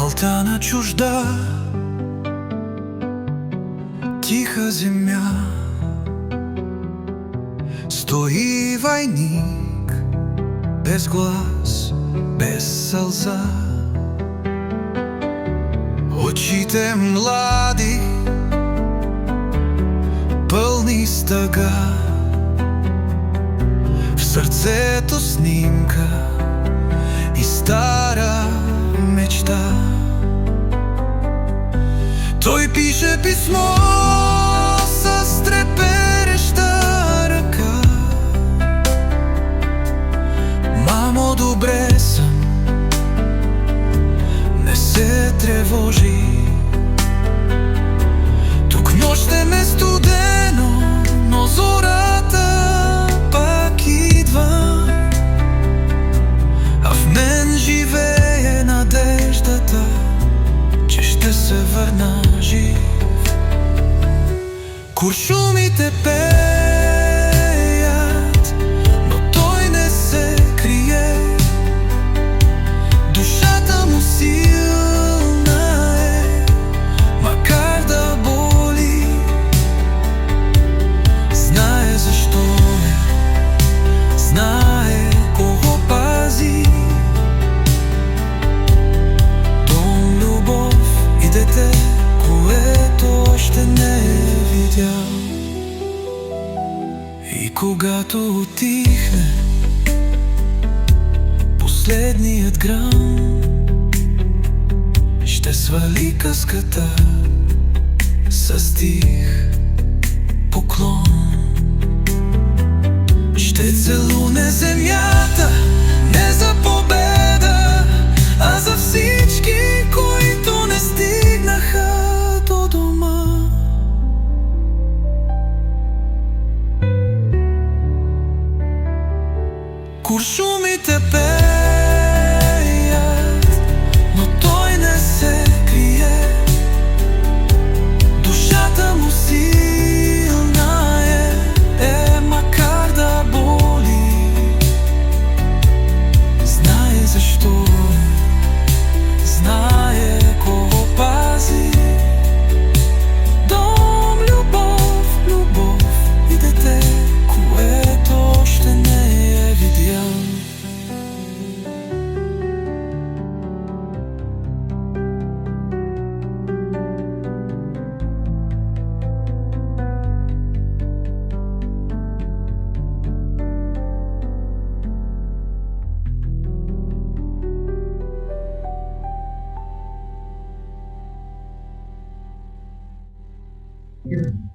Алтана чужда, тиха земя, стои войник, без глас, без сълза. Очите млади, пълни с тъга, в сърцето снимка и стара мечта. Той пише писмо с трепереща ръка: мамо, добре съм, не се тревожи. Тук нощем е студено, но зората пак идва, а в мен живее надеждата, че ще се върна жив. Куршумите пеят, но той не се крие. Душата му силна е, макар да боли. Знае защо е, знае кого пази. Дом, любов и дете, което още не е видял. И когато отихне последният грам, ще свали каската с тих поклон. Ще целуне земята не за победа, а за всички, които не стигнаха до дома. Куршумите пеят, но той не се крие. Душата му силна е, макар да боли. Знае защо е, знае кого пази. Дом, любов, любов и дете, което още не е видял. Yeah.